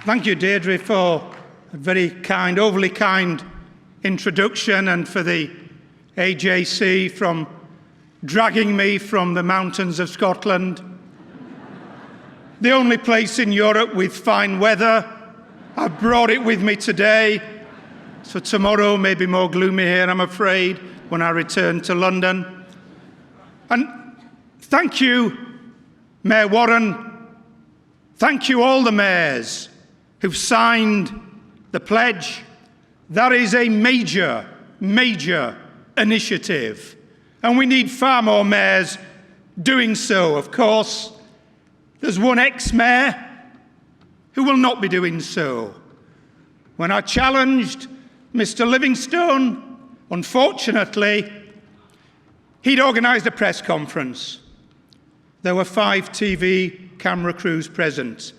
Thank you, Deirdre, for a very kind, overly kind introduction, and for the AJC from dragging me from the mountains of Scotland, the only place in Europe with fine weather. I've brought it with me today, so tomorrow may be more gloomy here, I'm afraid, when I return to London. And thank you, Mayor Warren. Thank you, all the mayors who've signed the pledge. That is a major, major initiative, and we need far more mayors doing so. Of course, there's one ex-mayor who will not be doing so. When I challenged Mr. Livingstone, unfortunately, he'd organised a press conference. There were 5 TV camera crews present,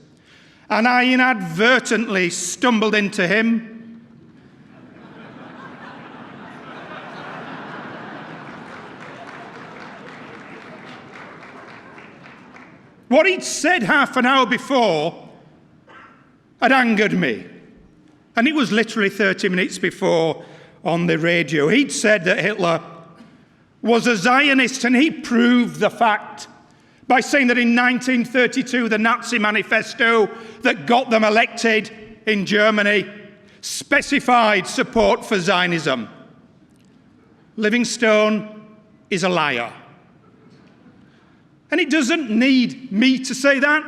and I inadvertently stumbled into him. What he'd said half an hour before had angered me. And it was literally 30 minutes before on the radio. He'd said that Hitler was a Zionist, and he proved the fact by saying that in 1932, the Nazi manifesto that got them elected in Germany specified support for Zionism. Livingstone is a liar. And it doesn't need me to say that.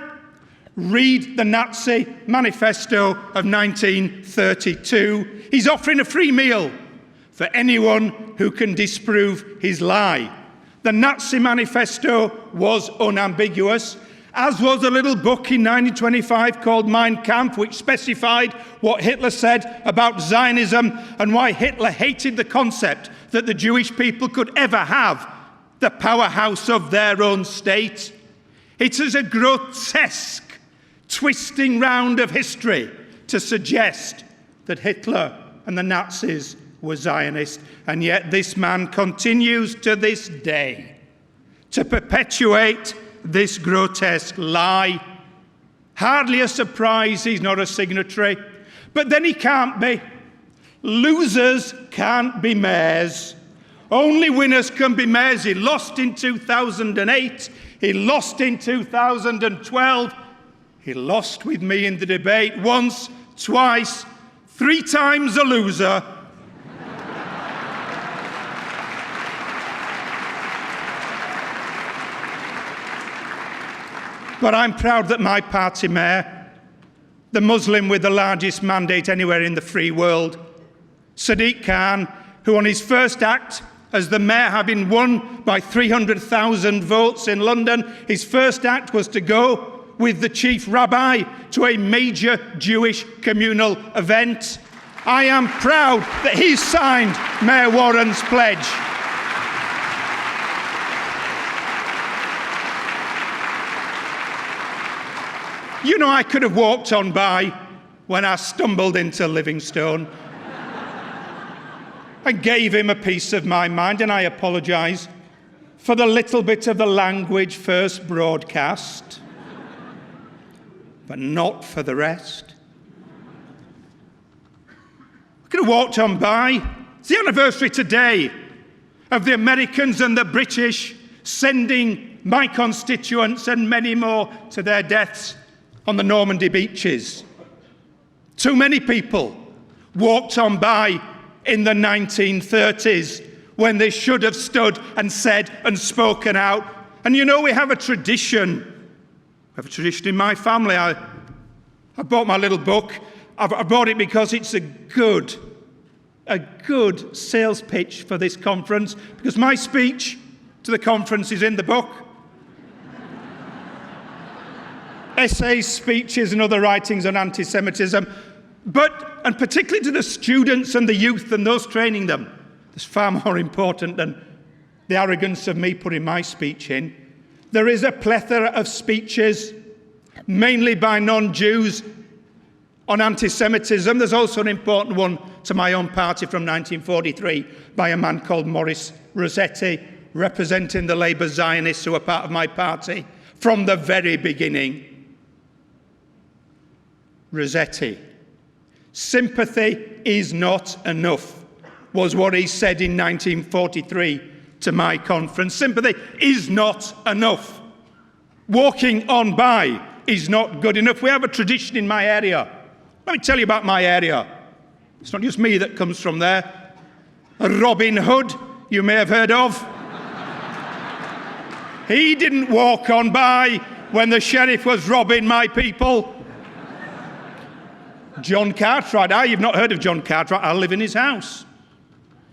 Read the Nazi manifesto of 1932. He's offering a free meal for anyone who can disprove his lie. The Nazi manifesto was unambiguous, as was a little book in 1925 called Mein Kampf, which specified what Hitler said about Zionism and why Hitler hated the concept that the Jewish people could ever have the powerhouse of their own state. It is a grotesque twisting round of history to suggest that Hitler and the Nazis were Zionists, and yet this man continues to this day to perpetuate this grotesque lie. Hardly a surprise he's not a signatory, but then he can't be. Losers can't be mayors. Only winners can be mayors. He lost in 2008. He lost in 2012. He lost with me in the debate once, twice, 3 times a loser. But I'm proud that my party mayor, the Muslim with the largest mandate anywhere in the free world, Sadiq Khan, who on his first act as the mayor, having won by 300,000 votes in London, his first act was to go with the chief rabbi to a major Jewish communal event. I am proud that he signed Mayor Warren's pledge. You know, I could have walked on by when I stumbled into Livingstone and gave him a piece of my mind, and I apologise for the little bit of the language first broadcast, but not for the rest. I could have walked on by. It's the anniversary today of the Americans and the British sending my constituents and many more to their deaths on the Normandy beaches. Too many people walked on by in the 1930s when they should have stood and said and spoken out. And you know, we have a tradition. We have a tradition in my family. I bought my little book. I bought it because it's a good sales pitch for this conference, because my speech to the conference is in the book. Essays, speeches, and other writings on anti-Semitism. And particularly to the students and the youth and those training them, it's far more important than the arrogance of me putting my speech in. There is a plethora of speeches, mainly by non-Jews, on anti-Semitism. There's also an important one to my own party from 1943 by a man called Maurice Rossetti, representing the Labour Zionists who are part of my party from the very beginning. Rossetti. Sympathy is not enough, was what he said in 1943 to my conference. Sympathy is not enough. Walking on by is not good enough. We have a tradition in my area. Let me tell you about my area. It's not just me that comes from there. Robin Hood, you may have heard of. He didn't walk on by when the sheriff was robbing my people. John Cartwright, you've not heard of John Cartwright, I live in his house.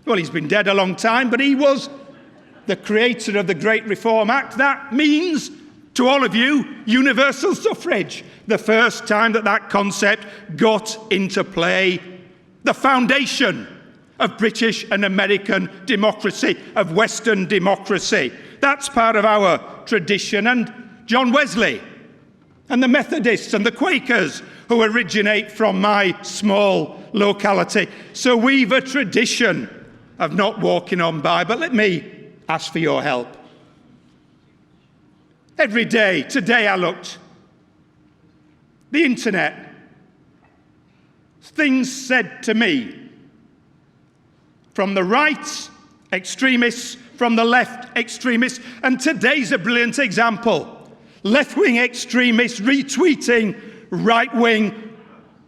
Well, he's been dead a long time, but he was the creator of the Great Reform Act. That means, to all of you, universal suffrage. The first time that concept got into play. The foundation of British and American democracy, of Western democracy. That's part of our tradition. And John Wesley and the Methodists and the Quakers who originate from my small locality. So we've a tradition of not walking on by. But let me ask for your help. Every day, today I looked, the internet, things said to me from the right extremists, from the left extremists, and today's a brilliant example. Left-wing extremists retweeting right-wing,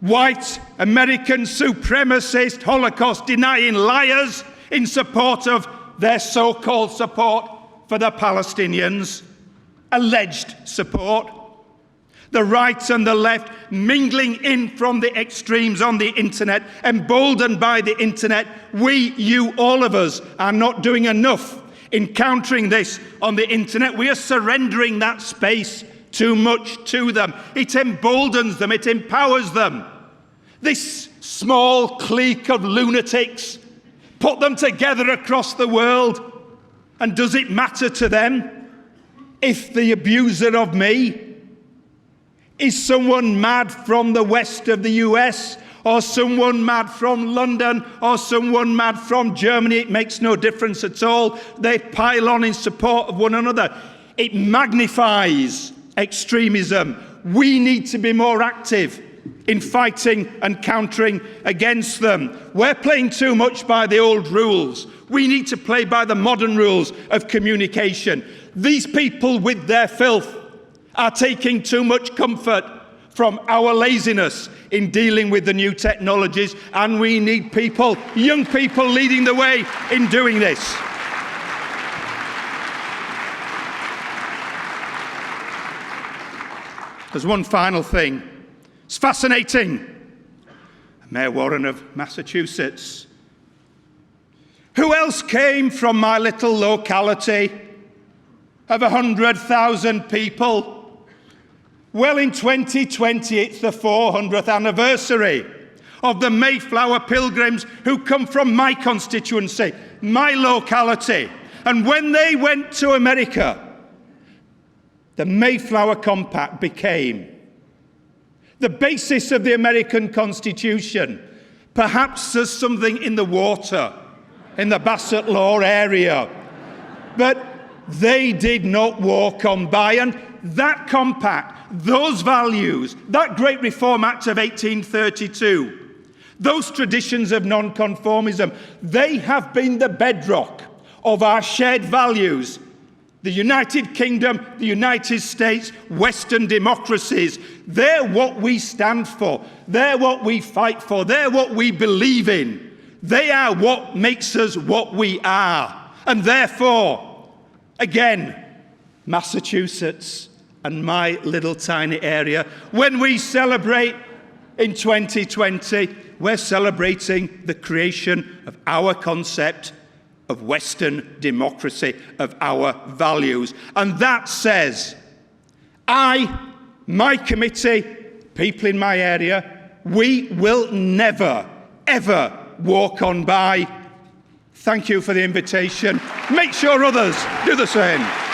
white, American supremacist, Holocaust-denying liars in support of their so-called support for the Palestinians, alleged support. The right and the left mingling in from the extremes on the internet, emboldened by the internet. We, you, all of us, are not doing enough in countering this on the internet. We are surrendering that space too much to them. It emboldens them, it empowers them. This small clique of lunatics, put them together across the world, and does it matter to them if the abuser of me is someone mad from the west of the US, or someone mad from London, or someone mad from Germany? It makes no difference at all. They pile on in support of one another. It magnifies extremism. We need to be more active in fighting and countering against them. We're playing too much by the old rules. We need to play by the modern rules of communication. These people with their filth are taking too much comfort from our laziness in dealing with the new technologies, and we need people, young people, leading the way in doing this. There's one final thing. It's fascinating. Mayor Warren of Massachusetts. Who else came from my little locality of 100,000 people? Well, in 2020, it's the 400th anniversary of the Mayflower Pilgrims who come from my constituency, my locality. And when they went to America, the Mayflower Compact became the basis of the American Constitution. Perhaps there's something in the water in the Bassett Law area. But they did not walk on by. And that compact, those values, that Great Reform Act of 1832, those traditions of nonconformism, they have been the bedrock of our shared values. The United Kingdom, the United States, Western democracies, they're what we stand for. They're what we fight for. They're what we believe in. They are what makes us what we are. And therefore, again, Massachusetts and my little tiny area, when we celebrate in 2020, we're celebrating the creation of our concept of Western democracy, of our values. And that says, my committee, people in my area, we will never, ever walk on by. Thank you for the invitation. Make sure others do the same.